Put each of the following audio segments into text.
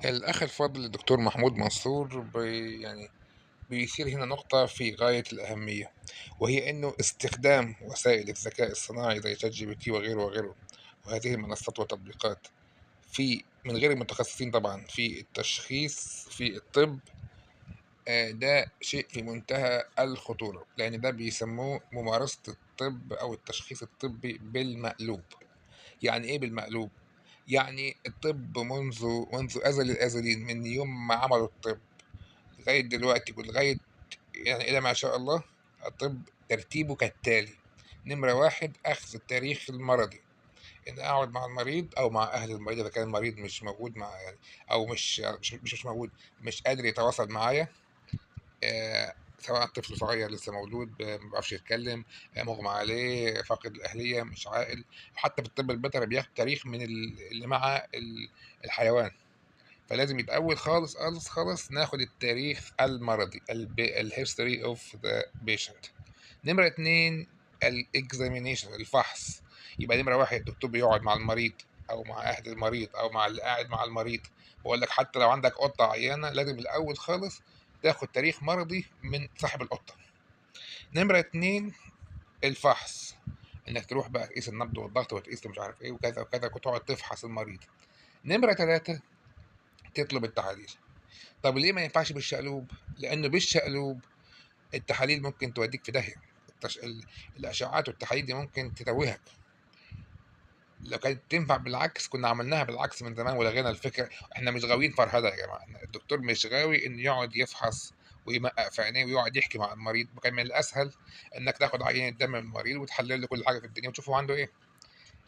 الأخ الفاضل الدكتور محمود منصور يعني بيثير هنا نقطة في غاية الأهمية، وهي إنه استخدام وسائل الذكاء الصناعي زي ChatGPT وغيره وغيره، وهذه المنصات والتطبيقات من غير المتخصصين طبعًا في التشخيص في الطب. ده شيء في منتهى الخطورة، لأن ده بيسموه ممارسة الطب أو التشخيص الطبي بالمقلوب. يعني إيه بالمقلوب؟ يعني الطب منذ أزل الآزلين، من يوم ما عملوا الطب لغاية دلوقتي ولغاية يعني إلى ما شاء الله. الطب ترتيبه كالتالي: نمرة 1 أخذ التاريخ المرضي، إن أقعد مع المريض أو مع أهل المريض إذا كان المريض مش موجود مع يعني، أو مش موجود، مش قادر يتواصل معايا. سواء طفل صغير لسه مولود ما بيعرفش يتكلم، مُغمى عليه، فاقد الأهلية، مش عاقل. حتى في الطب البيطري بياخد تاريخ من اللي مع الحيوان. فلازم يبقى أول خالص، خالص، خالص ناخد التاريخ المرضي الhistory of the patient. نمرة 2 الexamination الفحص. يبقى نمرة 1 الدكتور بيقعد مع المريض أو مع أهل المريض أو مع اللي قاعد مع المريض. باقول لك حتى لو عندك قطة عيانة لازم الأول خالص تاخد تاريخ مرضي من صاحب القطة. نمرة 2 الفحص، إنك تروح بقى تقيس النبض والضغط وتقيس مش عارف إيه وكذا وكذا وتقعد تفحص المريض. نمرة 3 تطلب التحاليل. طب ليه ما ينفعش بالشقلوب؟ لأنه بالشقلوب التحاليل ممكن توديك في داهية. الأشعات والتحاليل دي ممكن تتوهك. لو كانت تنفع بالعكس كنا عملناها بالعكس من زمان ولغينا الفكرة. احنا مش غاويين فرهدة يا جماعة، الدكتور مش غاوي انه يقعد يفحص ويمقق في عينيه ويقعد يحكي مع المريض. كان من الاسهل انك تاخد عينة دم من المريض وتحلل له كل حاجة في الدنيا وتشوف هو عنده ايه.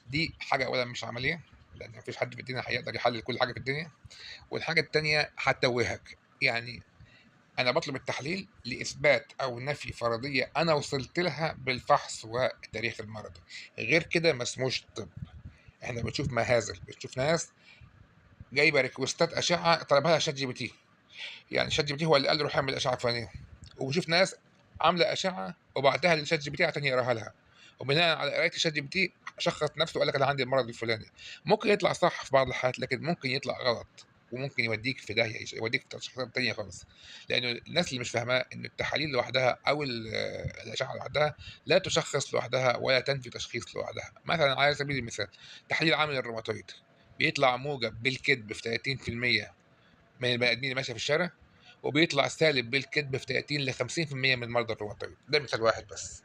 دي حاجة اولا مش عملية، لان مفيش حد في الدنيا هيقدر يحلل كل حاجة في الدنيا. والحاجة التانية هتتوهك يعني. أنا باطلب التحليل لإثبات أو نفي فرضية أنا وصلت لها بالفحص والتاريخ المرضي، غير كده ما اسموش طب. إحنا بنشوف مهازل، بنشوف ناس جايبة ريكوستات أشعة طلبها لها ChatGPT، يعني ChatGPT هو اللي قال له روح اعمل الأشعة الفلانية. وبنشوف ناس عاملة أشعة وبعتها لChatGPT عشان يقراها لها، وبناءً على قراية الChatGPT شخّص نفسه وقال لك أنا عندي المرض الفلاني. ممكن يطلع صح في بعض الحالات، لكن ممكن يطلع غلط، وممكن يوديك في داهية، يوديك في تشخيصات تانية خالص. لأنه الناس اللي مش فاهماه إن التحاليل لوحدها أو الأشعة لوحدها لا تشخص لوحدها ولا تنفي تشخيص لوحدها. مثلًا على سبيل المثال تحليل عامل الروماتويد بيطلع موجب بالكدب في 30% من البني آدمين اللي ماشية في الشارع، وبيطلع سالب بالكدب في 30 ل50% من مرضى الروماتويد. ده مثال واحد بس.